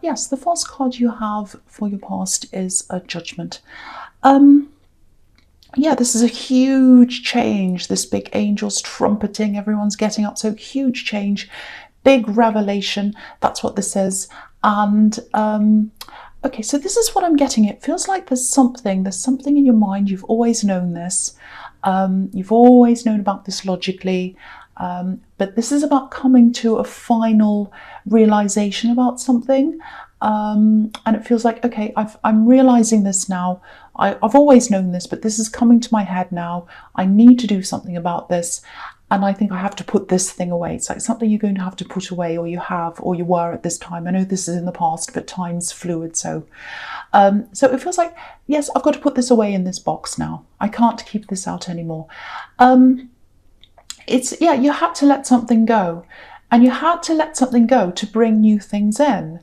Yes, the first card you have for your past is a Judgment. Yeah, this is a huge change. This big angel's trumpeting, everyone's getting up. So huge change, big revelation. That's what this is. And okay, so this is what I'm getting. It feels like there's something in your mind. You've always known this. You've always known about this logically. But this is about coming to a final realization about something. And it feels like, okay, I'm realizing this now. I've always known this, but this is coming to my head now. I need to do something about this. And I think I have to put this thing away. It's like something you're going to have to put away, or you have, or you were at this time. I know this is in the past, but time's fluid. So it feels like, yes, I've got to put this away in this box now. I can't keep this out anymore. Yeah, you had to let something go. And you had to let something go to bring new things in.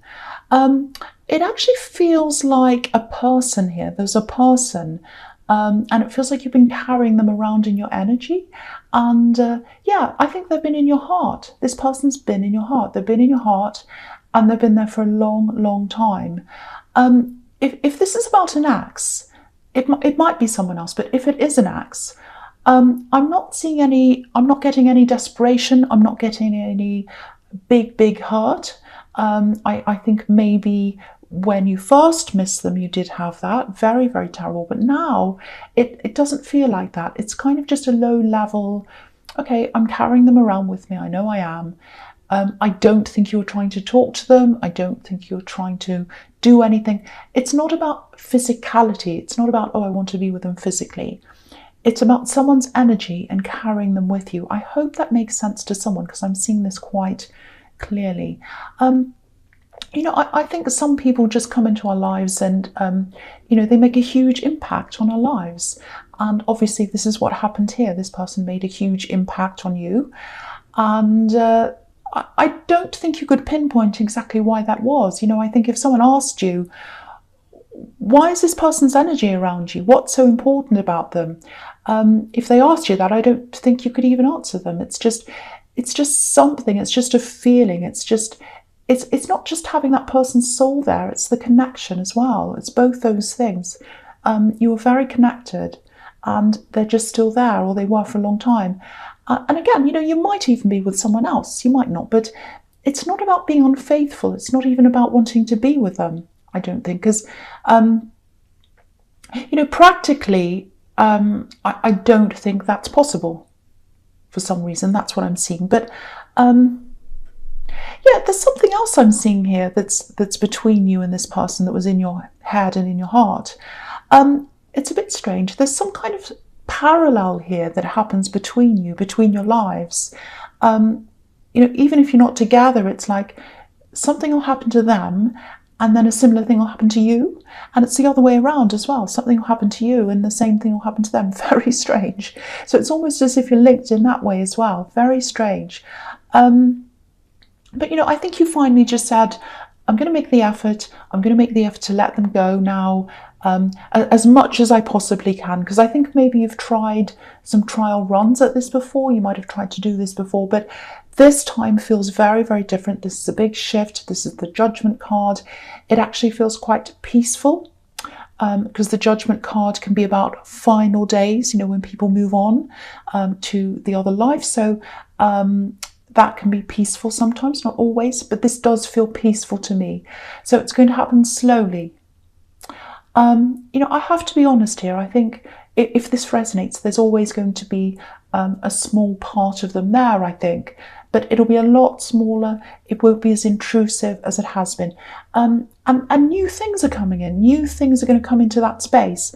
It actually feels like a person here. There's a person, and it feels like you've been carrying them around in your energy. And yeah, I think they've been in your heart. This person's been in your heart. They've been in your heart, and they've been there for a long, long time. If this is about an ex, it might be someone else, but if it is an ex, I'm not seeing any, I'm not getting any desperation. I'm not getting any big hurt. I think maybe when you first missed them, you did have that. Very, very terrible. But now it doesn't feel like that. It's kind of just a low level, okay, I'm carrying them around with me. I know I am. I don't think you're trying to talk to them. I don't think you're trying to do anything. It's not about physicality. It's not about, oh, I want to be with them physically. It's about someone's energy and carrying them with you. I hope that makes sense to someone, because I'm seeing this quite clearly. You know, I think some people just come into our lives and, you know, they make a huge impact on our lives. And obviously this is what happened here. This person made a huge impact on you. And I don't think you could pinpoint exactly why that was. You know, I think if someone asked you, why is this person's energy around you? What's so important about them? If they asked you that, I don't think you could even answer them. It's just something. It's just a feeling. It's not just having that person's soul there. It's the connection as well. It's both those things. You were very connected, and they're just still there, or they were for a long time. And again, you know, you might even be with someone else. You might not, but it's not about being unfaithful. It's not even about wanting to be with them, I don't think, because, you know, practically, I don't think that's possible for some reason. That's what I'm seeing. But yeah, there's something else I'm seeing here that's between you and this person that was in your head and in your heart. It's a bit strange. There's some kind of parallel here that happens between you, between your lives. You know, even if you're not together, it's like something will happen to them, and then a similar thing will happen to you. And it's the other way around as well. Something will happen to you and the same thing will happen to them. Very strange. So it's almost as if you're linked in that way as well. Very strange. But, you know, I think you finally just said, I'm going to make the effort. I'm going to make the effort to let them go now, as much as I possibly can. Because I think maybe you've tried some trial runs at this before. You might have tried to do this before, but this time feels very, very different. This is a big shift. This is the Judgment card. It actually feels quite peaceful, because the Judgment card can be about final days, you know, when people move on to the other life. So that can be peaceful sometimes, not always, but this does feel peaceful to me. So it's going to happen slowly. You know, I have to be honest here. I think if this resonates, there's always going to be a small part of them there, I think, but it'll be a lot smaller. It won't be as intrusive as it has been. And new things are coming in. New things are going to come into that space.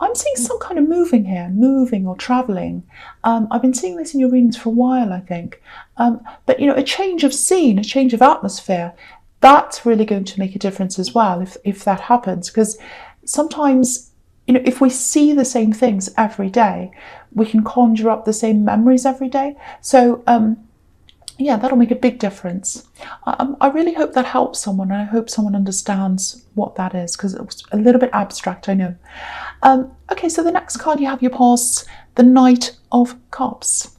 I'm seeing some kind of moving here, moving or traveling. I've been seeing this in your readings for a while, I think. But, you know, a change of scene, a change of atmosphere, that's really going to make a difference as well if that happens. Because sometimes, you know, if we see the same things every day, we can conjure up the same memories every day. So, yeah, that'll make a big difference. I really hope that helps someone, and I hope someone understands what that is, because it was a little bit abstract, I know. Okay, so the next card you have your past, the Knight of Cups.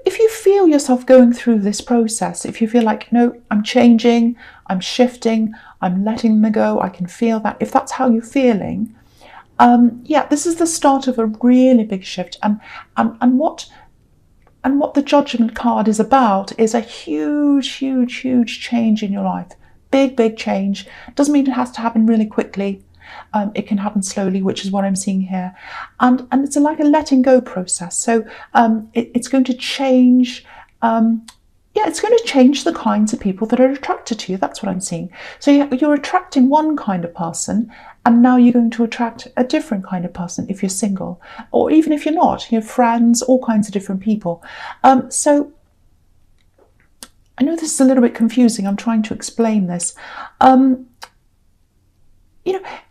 If yourself going through this process, if you feel like, no, I'm changing, I'm shifting, I'm letting them go, I can feel that, if that's how you're feeling, yeah, this is the start of a really big shift. And what the Judgment card is about is a huge change in your life. Big change. Doesn't mean it has to happen really quickly. It can happen slowly, which is what I'm seeing here. And it's like a letting go process. So it's going to change, it's going to change the kinds of people that are attracted to you. That's what I'm seeing. So you're attracting one kind of person, and now you're going to attract a different kind of person if you're single, or even if you're not, you have friends, all kinds of different people. So I know this is a little bit confusing. I'm trying to explain this.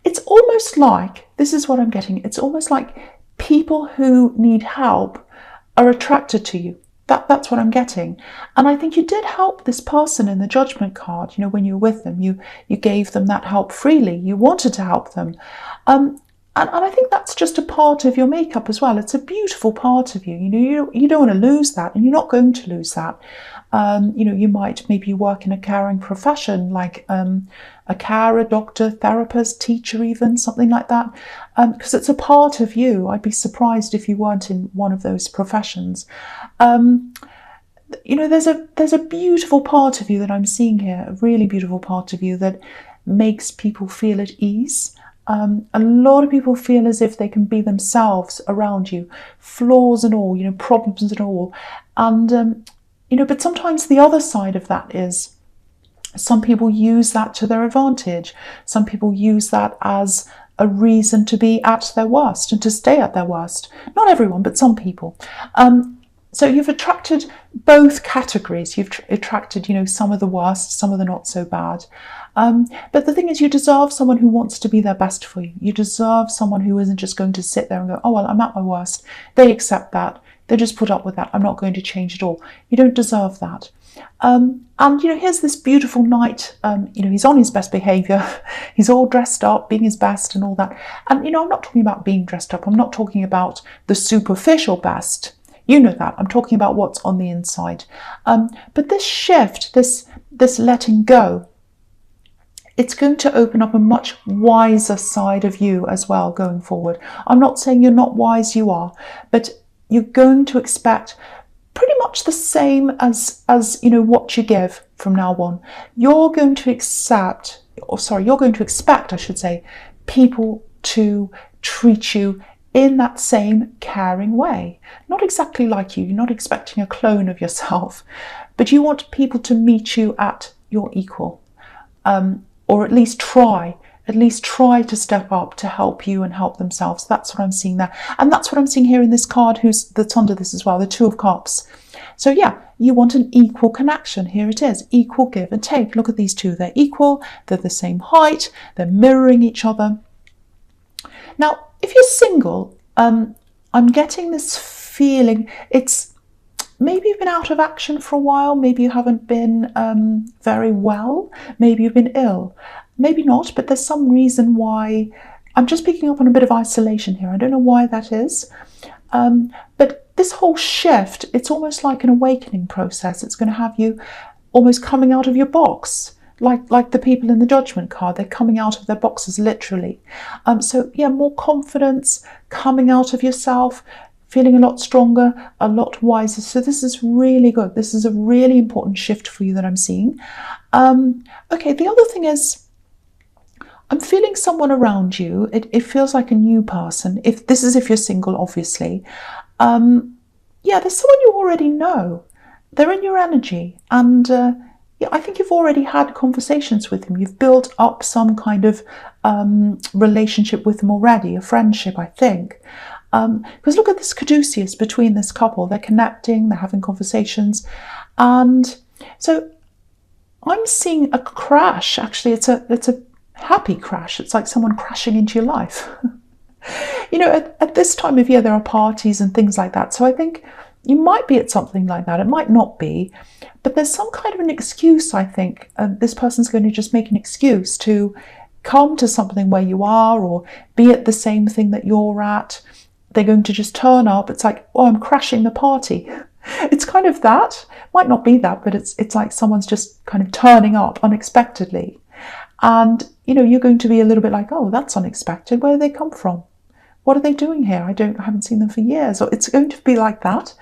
It's almost like, this is what I'm getting, it's almost like people who need help are attracted to you. That's what I'm getting. And I think you did help this person in the Judgment card, when you were with them, you gave them that help freely. You wanted to help them. And I think that's just a part of your makeup as well. It's a beautiful part of you. You don't want to lose that, and you're not going to lose that. You might maybe work in a caring profession, like a carer, doctor, therapist, teacher, even something like that, because it's a part of you. I'd be surprised if you weren't in one of those professions. There's a beautiful part of you that I'm seeing here, a really beautiful part of you that makes people feel at ease. A lot of people feel as if they can be themselves around you, flaws and all, problems and all. And, but sometimes the other side of that is some people use that to their advantage. Some people use that as a reason to be at their worst and to stay at their worst. Not everyone, but some people. So you've attracted both categories. You've attracted, some of the worst, some of the not so bad. But the thing is, you deserve someone who wants to be their best for you. You deserve someone who isn't just going to sit there and go, oh, well, I'm at my worst. They accept that. They just put up with that. I'm not going to change at all. You don't deserve that. And, here's this beautiful knight. He's on his best behaviour. He's all dressed up, being his best and all that. And, I'm not talking about being dressed up. I'm not talking about the superficial best. You know that. I'm talking about what's on the inside. But this shift, this letting go, it's going to open up a much wiser side of you as well going forward. I'm not saying you're not wise, you are, but you're going to expect pretty much the same as what you give from now on. You're going to expect, I should say, people to treat you in that same caring way. Not exactly like you. You're not expecting a clone of yourself, but you want people to meet you at your equal, or at least try to step up to help you and help themselves. That's what I'm seeing there. And that's what I'm seeing here in this card that's under this as well, the Two of Cups. So yeah, you want an equal connection. Here it is, equal give and take. Look at these two. They're equal, they're the same height, they're mirroring each other. Now, if you're single, I'm getting this feeling, it's maybe you've been out of action for a while, maybe you haven't been very well, maybe you've been ill, maybe not, but there's some reason why. I'm just picking up on a bit of isolation here. I don't know why that is, but this whole shift, it's almost like an awakening process. It's going to have you almost coming out of your box. Like the people in the Judgment card, they're coming out of their boxes literally. So yeah, more confidence, coming out of yourself, feeling a lot stronger, a lot wiser. So this is really good. This is a really important shift for you that I'm seeing. Okay, the other thing is, I'm feeling someone around you. It feels like a new person. If you're single, obviously. Yeah, there's someone you already know. They're in your energy, and yeah, I think you've already had conversations with them. You've built up some kind of relationship with them already, a friendship, I think. Because look at this caduceus between this couple. They're connecting, they're having conversations. And so I'm seeing a crash. Actually, it's a happy crash. It's like someone crashing into your life. At this time of year, there are parties and things like that. So I think you might be at something like that. It might not be, but there's some kind of an excuse, I think. This person's going to just make an excuse to come to something where you are, or be at the same thing that you're at. They're going to just turn up. It's like, oh, I'm crashing the party. It's kind of that. Might not be that, but it's like someone's just kind of turning up unexpectedly. And, you're going to be a little bit like, oh, that's unexpected. Where do they come from? What are they doing here? I haven't seen them for years. Or it's going to be like that.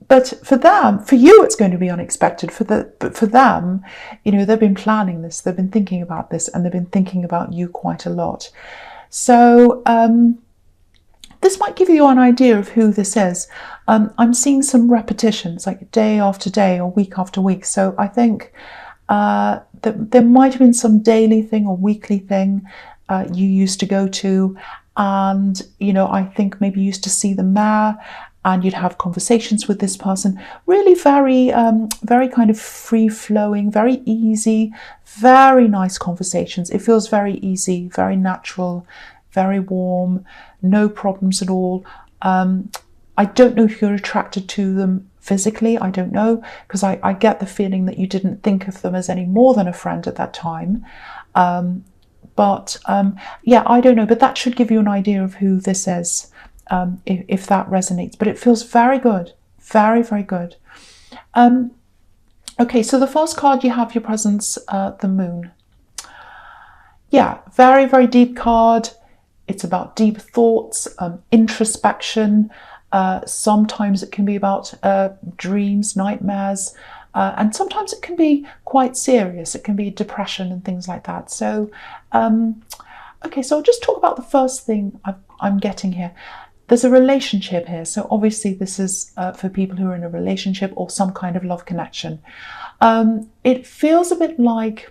But for you, it's going to be unexpected. But for them, they've been planning this, they've been thinking about this, and they've been thinking about you quite a lot. So this might give you an idea of who this is. I'm seeing some repetitions, like day after day or week after week. So I think that there might have been some daily thing or weekly thing you used to go to, and I think maybe you used to see them there, and you'd have conversations with this person. Really very, very kind of free-flowing, very easy, very nice conversations. It feels very easy, very natural, very warm, no problems at all. I don't know if you're attracted to them physically. I don't know, because I get the feeling that you didn't think of them as any more than a friend at that time. Yeah, I don't know, but that should give you an idea of who this is. If that resonates, but it feels very good, very, very good. Okay, so the first card you have, your presence, the moon. Yeah, very, very deep card. It's about deep thoughts, introspection. Sometimes it can be about dreams, nightmares, and sometimes it can be quite serious. It can be depression and things like that. So, okay, so I'll just talk about the first thing I'm getting here. There's a relationship here. So obviously this is for people who are in a relationship or some kind of love connection. It feels a bit like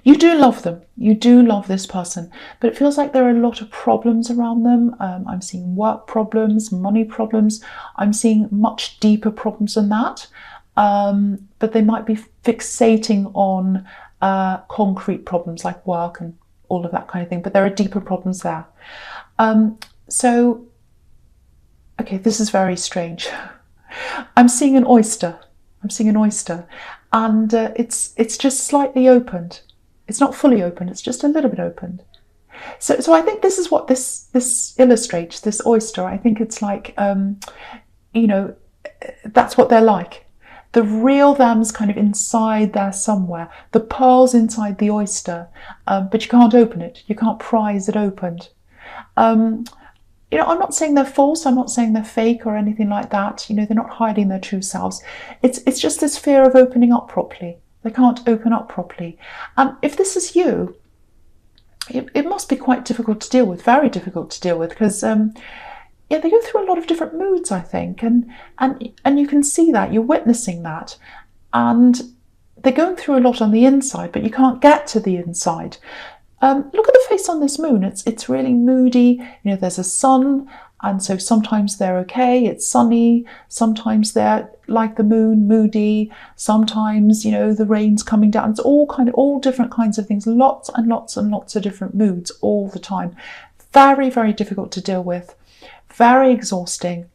you do love them. You do love this person, but it feels like there are a lot of problems around them. I'm seeing work problems, money problems. I'm seeing much deeper problems than that. But they might be fixating on concrete problems like work and all of that kind of thing. But there are deeper problems there. So, okay, this is very strange. I'm seeing an oyster. I'm seeing an oyster, and it's just slightly opened. It's not fully open. It's just a little bit opened. So I think this is what this illustrates. This oyster. I think it's like, that's what they're like. The real them's kind of inside there somewhere. The pearl's inside the oyster, but you can't open it. You can't prise it open. I'm not saying they're false. I'm not saying they're fake or anything like that. They're not hiding their true selves. It's just this fear of opening up properly. They can't open up properly. And if this is you, it must be quite difficult to deal with, very difficult to deal with, because they go through a lot of different moods, I think, and you can see that, you're witnessing that, and they're going through a lot on the inside, but you can't get to the inside. Look at the face on this moon. It's really moody. There's a sun, and so sometimes they're okay. It's sunny. Sometimes they're like the moon, moody. Sometimes the rain's coming down. It's all different kinds of things. Lots and lots and lots of different moods all the time. Very, very difficult to deal with. Very exhausting.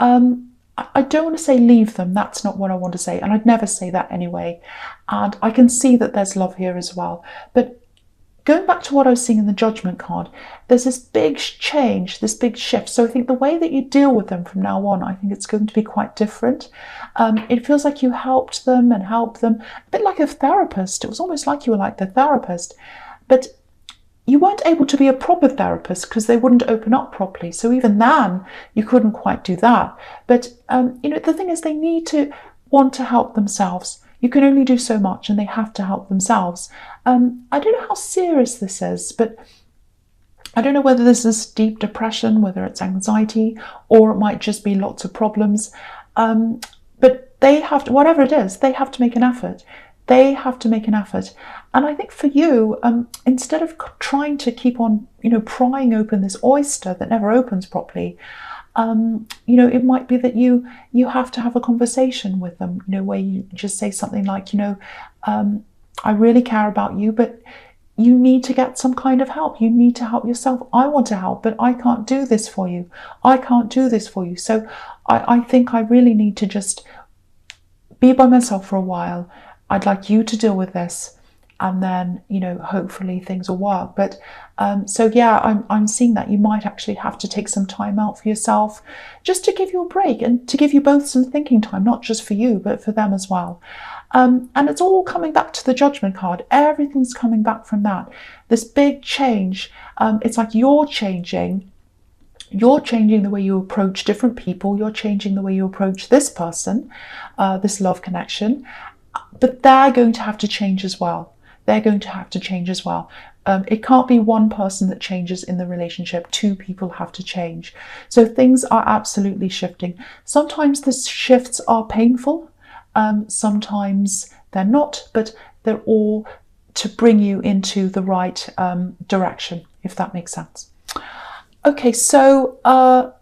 I don't want to say leave them. That's not what I want to say, and I'd never say that anyway. And I can see that there's love here as well, but going back to what I was seeing in the Judgment card, there's this big change, this big shift. So I think the way that you deal with them from now on, I think it's going to be quite different. It feels like you helped them, a bit like a therapist. It was almost like you were like the therapist, but you weren't able to be a proper therapist because they wouldn't open up properly. So even then, you couldn't quite do that. But the thing is, they need to want to help themselves. You can only do so much, and they have to help themselves. I don't know how serious this is, but I don't know whether this is deep depression, whether it's anxiety, or it might just be lots of problems. But they have to, whatever it is, they have to make an effort. They have to make an effort. And I think for you, instead of trying to keep on, prying open this oyster that never opens properly, it might be that you have to have a conversation with them, where you just say something like, I really care about you, but you need to get some kind of help. You need to help yourself. I want to help, but I can't do this for you. I can't do this for you. So I think I really need to just be by myself for a while. I'd like you to deal with this. and then, you know, hopefully things will work. But so yeah, I'm seeing that you might actually have to take some time out for yourself, just to give you a break and to give you both some thinking time, not just for you, but for them as well. And it's all coming back to the Judgment card. Everything's coming back from that. This big change. It's like you're changing the way you approach different people. You're changing the way you approach this person, this love connection. But they're going to have to change as well. They're going to have to change as well. It can't be one person that changes in the relationship. Two people have to change. So things are absolutely shifting. Sometimes the shifts are painful. Sometimes they're not, but they're all to bring you into the right direction, if that makes sense. Okay, so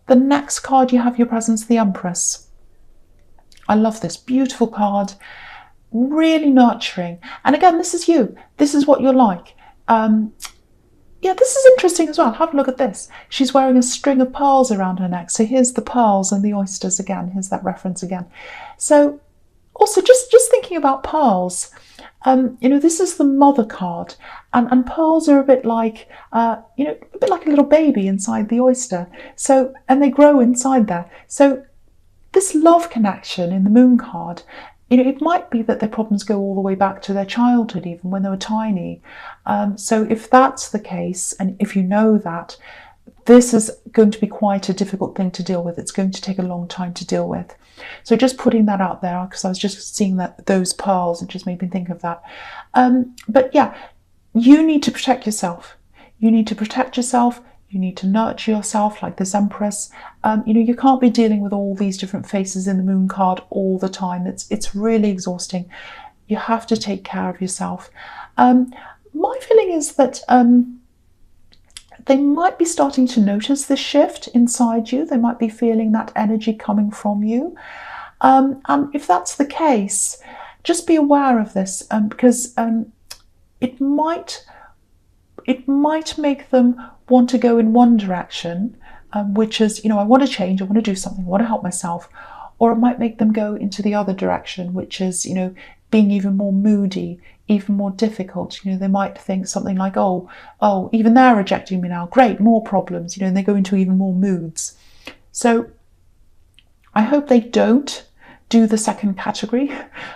the next card you have your presence, the Empress. I love this beautiful card, really nurturing. And again, this is you. This is what you're like. Yeah, this is interesting as well. Have a look at this. She's wearing a string of pearls around her neck. So here's the pearls and the oysters again. Here's that reference again. So also just thinking about pearls, you know, this is the Mother card, and pearls are a bit like, you know, a bit like a little baby inside the oyster. So, and they grow inside there. So this love connection in the Moon card, you know, it might be that their problems go all the way back to their childhood, even when they were tiny. So if that's the case, and if you know that, this is going to be quite a difficult thing to deal with. It's going to take a long time to deal with. So just putting that out there, because I was just seeing that those pearls, it just made me think of that. But yeah, you need to protect yourself. You need to protect yourself. You need to nurture yourself like this Empress. You know, you can't be dealing with all these different faces in the Moon card all the time. It's really exhausting. You have to take care of yourself. My feeling is that they might be starting to notice this shift inside you. They might be feeling that energy coming from you. And if that's the case, just be aware of this, because it might make them want to go in one direction, which is, you know, I want to change, I want to do something, I want to help myself. Or it might make them go into the other direction, which is, you know, being even more moody, even more difficult. You know, they might think something like, oh, even they're rejecting me now. Great, more problems, you know, and they go into even more moods. So I hope they don't do the second category,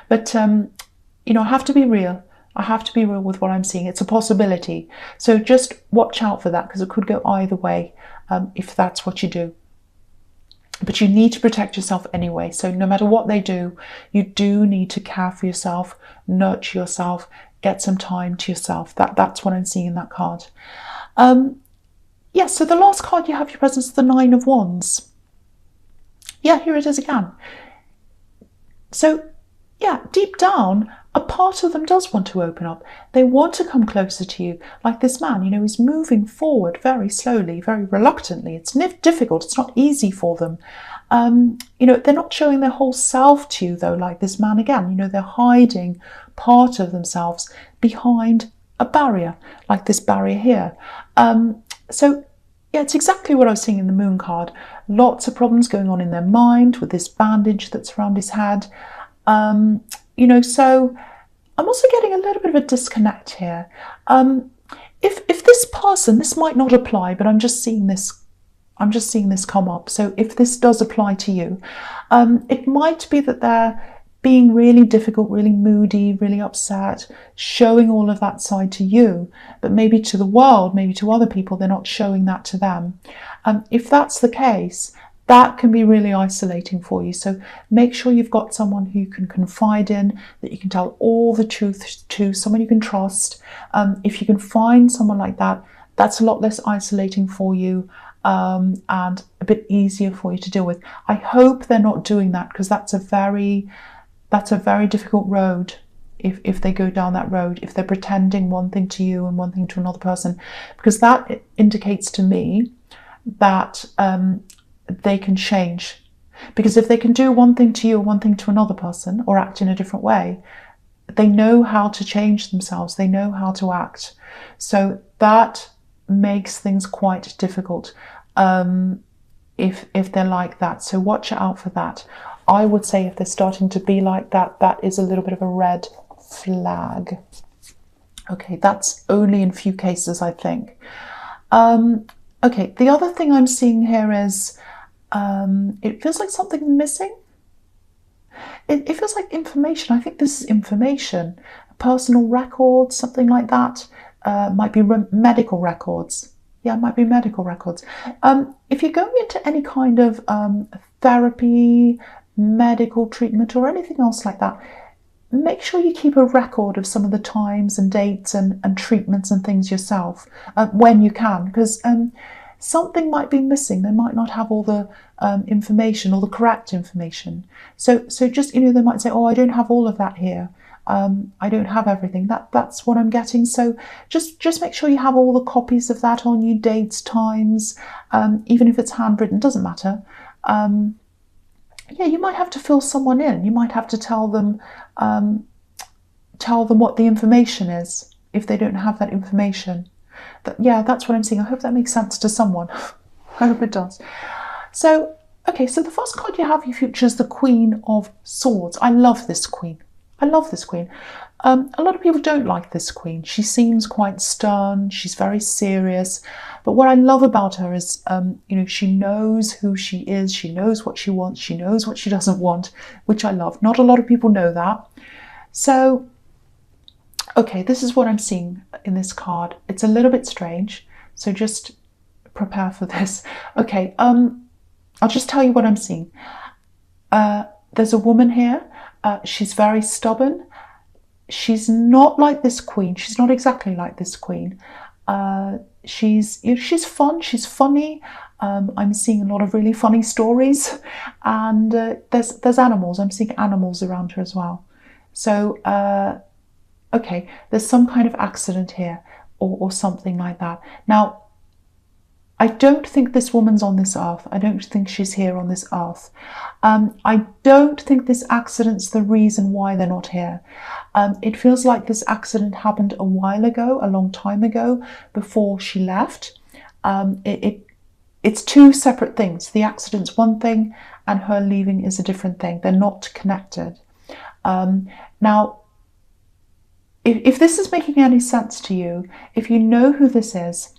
but, you know, I have to be real. I have to be real with what I'm seeing. It's a possibility. So just watch out for that, because it could go either way if that's what you do. But you need to protect yourself anyway. So no matter what they do, you do need to care for yourself, nurture yourself, get some time to yourself. That's what I'm seeing in that card. Yeah, so the last card you have your presence is the Nine of Wands. Yeah, here it is again. So yeah, deep down, a part of them does want to open up. They want to come closer to you. Like this man, you know, he's moving forward very slowly, very reluctantly. It's difficult. It's not easy for them. You know, they're not showing their whole self to you, though, like this man again. You know, they're hiding part of themselves behind a barrier, like this barrier here. So, yeah, it's exactly what I was seeing in the Moon card. Lots of problems going on in their mind with this bandage that's around his head. You know, so I'm also getting a little bit of a disconnect here. If this person, this might not apply, but I'm just seeing this come up. So if this does apply to you, it might be that they're being really difficult, really moody, really upset, showing all of that side to you, but maybe to the world, maybe to other people, they're not showing that to them. If that's the case, that can be really isolating for you. So make sure you've got someone who you can confide in, that you can tell all the truth to, someone you can trust. If you can find someone like that, that's a lot less isolating for you, and a bit easier for you to deal with. I hope they're not doing that, because that's a very difficult road. If they go down that road, if they're pretending one thing to you and one thing to another person, because that indicates to me that they can change. Because if they can do one thing to you or one thing to another person, or act in a different way, they know how to change themselves. They know how to act. So that makes things quite difficult if they're like that. So watch out for that. I would say if they're starting to be like that, that is a little bit of a red flag. Okay, that's only in few cases, I think. Okay, the other thing I'm seeing here is it feels like something's missing. It feels like information. I think this is information, personal records, something like that. Might be medical records. Yeah, it might be medical records. If you're going into any kind of therapy, medical treatment, or anything else like that, make sure you keep a record of some of the times and dates and treatments and things yourself when you can, because something might be missing. They might not have all the information, all the correct information. So just, they might say, oh, I don't have all of that here. I don't have everything. That's what I'm getting. So just make sure you have all the copies of that on you, dates, times, even if it's handwritten, doesn't matter. Yeah, you might have to fill someone in. You might have to tell them what the information is if they don't have that information. Yeah, that's what I'm seeing. I hope that makes sense to someone. I hope it does. So, okay, so the first card you have for your future is the Queen of Swords. I love this queen. I love this queen. A lot of people don't like this queen. She seems quite stern. She's very serious. But what I love about her is, she knows who she is. She knows what she wants. She knows what she doesn't want, which I love. Not a lot of people know that. So, okay, this is what I'm seeing in this card. It's a little bit strange, so just prepare for this. Okay, I'll just tell you what I'm seeing. There's a woman here. She's very stubborn. She's not like this queen. She's not exactly like this queen. She's fun. She's funny. I'm seeing a lot of really funny stories, and there's animals. I'm seeing animals around her as well. So, okay, there's some kind of accident here, or something like that. Now, I don't think this woman's on this earth. I don't think she's here on this earth. I don't think this accident's the reason why they're not here. It feels like this accident happened a while ago, a long time ago, before she left. It's two separate things. The accident's one thing, and her leaving is a different thing. They're not connected. Now, if this is making any sense to you, if you know who this is,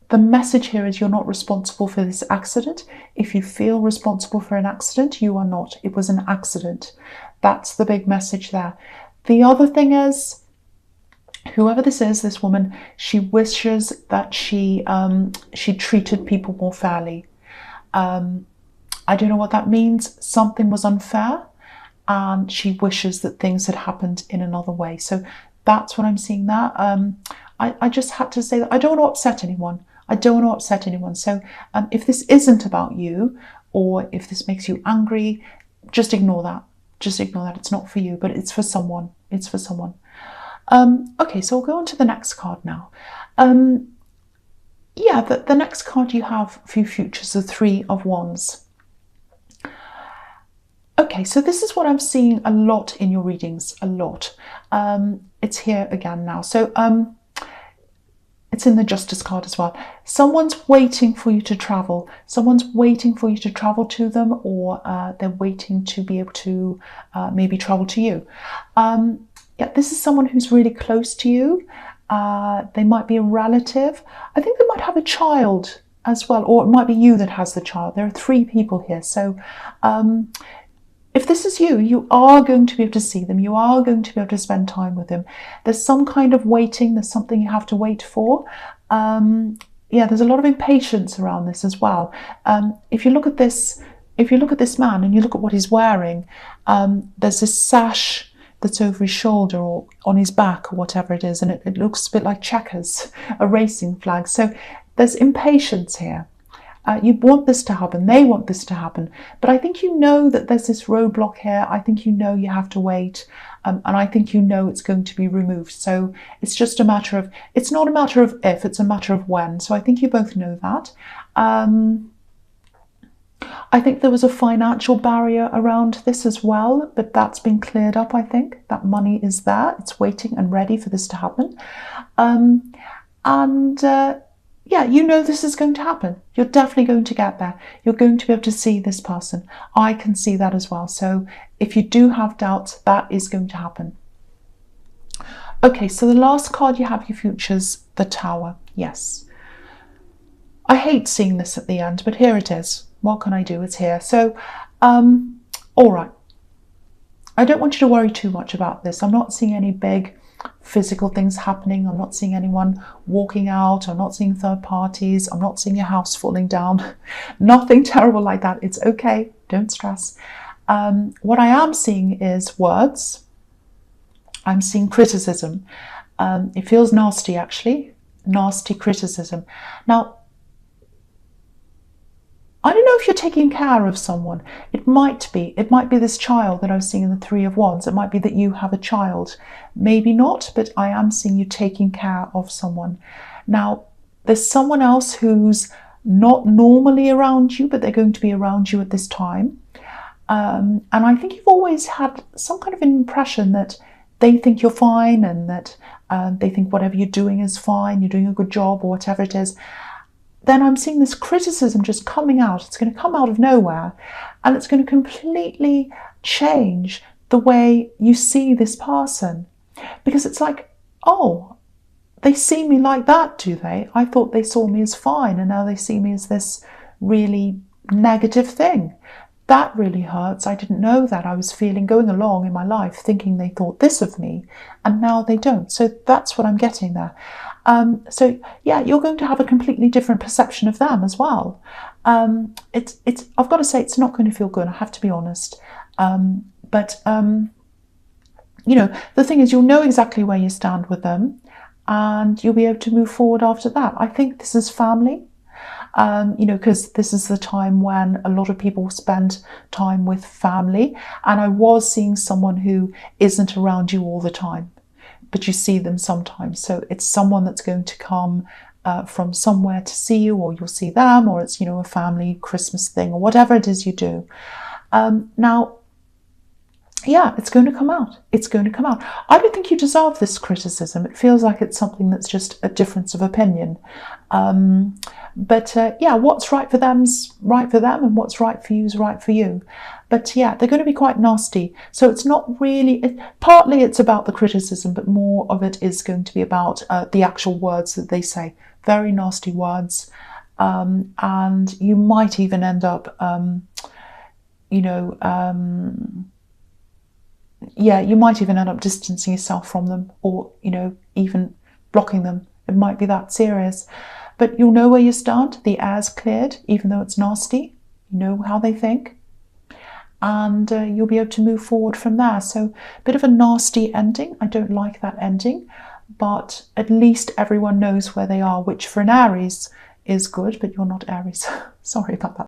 the message here is you're not responsible for this accident. If you feel responsible for an accident, you are not. It was an accident. That's the big message there. The other thing is, whoever this is, this woman, she wishes that she treated people more fairly. I don't know what that means. Something was unfair, and she wishes that things had happened in another way. So that's what I'm seeing there. I just had to say that I don't want to upset anyone. I don't want to upset anyone. So if this isn't about you, or if this makes you angry, just ignore that. Just ignore that. It's not for you, but it's for someone. It's for someone. Okay, so we'll go on to the next card now. Yeah, the next card you have for your future is the Three of Wands. Okay, so this is what I'm seeing a lot in your readings, a lot. It's here again now. So it's in the Justice card as well. Someone's waiting for you to travel. Someone's waiting for you to travel to them, or they're waiting to be able to maybe travel to you. Yeah, this is someone who's really close to you. They might be a relative. I think they might have a child as well, or it might be you that has the child. There are three people here. So if this is you, you are going to be able to see them. You are going to be able to spend time with them. There's some kind of waiting. There's something you have to wait for. Yeah, there's a lot of impatience around this as well. If you look at this man and you look at what he's wearing, there's this sash that's over his shoulder or on his back or whatever it is, and it looks a bit like checkers, a racing flag. So there's impatience here. You want this to happen, they want this to happen, but I think you know that there's this roadblock here. I think you know you have to wait, and I think you know it's going to be removed. So it's just a matter of, it's not a matter of if, it's a matter of when. So I think you both know that. I think there was a financial barrier around this as well, but that's been cleared up. I think that money is there, it's waiting and ready for this to happen. Yeah, you know this is going to happen. You're definitely going to get there. You're going to be able to see this person. I can see that as well. So if you do have doubts, that is going to happen. Okay, so the last card you have, your futures, the Tower. Yes. I hate seeing this at the end, but here it is. What can I do? It's here. So, all right. I don't want you to worry too much about this. I'm not seeing any big physical things happening. I'm not seeing anyone walking out. I'm not seeing third parties. I'm not seeing your house falling down. Nothing terrible like that. It's okay. Don't stress. What I am seeing is words. I'm seeing criticism. It feels nasty, actually. Nasty criticism. Now, I don't know if you're taking care of someone. It might be this child that I was seeing in the Three of Wands. It might be that you have a child. Maybe not, but I am seeing you taking care of someone. Now, there's someone else who's not normally around you, but they're going to be around you at this time. And I think you've always had some kind of impression that they think you're fine and that they think whatever you're doing is fine, you're doing a good job or whatever it is. Then I'm seeing this criticism just coming out. It's going to come out of nowhere and it's going to completely change the way you see this person. Because it's like, oh, they see me like that, do they? I thought they saw me as fine and now they see me as this really negative thing. That really hurts. I didn't know that. I was going along in my life thinking they thought this of me and now they don't. So that's what I'm getting there. So yeah, you're going to have a completely different perception of them as well. I've got to say, it's not going to feel good. I have to be honest. But you know, the thing is, you'll know exactly where you stand with them and you'll be able to move forward after that. I think this is family. You know, because this is the time when a lot of people spend time with family. And I was seeing someone who isn't around you all the time, but you see them sometimes. So it's someone that's going to come from somewhere to see you, or you'll see them, or it's, you know, a family Christmas thing or whatever it is you do. Now, yeah, it's going to come out. It's going to come out. I don't think you deserve this criticism. It feels like it's something that's just a difference of opinion. But yeah, what's right for them's right for them, and what's right for you is right for you. But yeah, they're going to be quite nasty. So it's not really, partly it's about the criticism, but more of it is going to be about the actual words that they say. Very nasty words. And you might even end up, you know, yeah, you might even end up distancing yourself from them, or, you know, even blocking them. It might be that serious. But you'll know where you stand. The air's cleared, even though it's nasty. You know how they think. And you'll be able to move forward from there. So a bit of a nasty ending. I don't like that ending. But at least everyone knows where they are, which for an Aries is good, but you're not Aries. Sorry about that.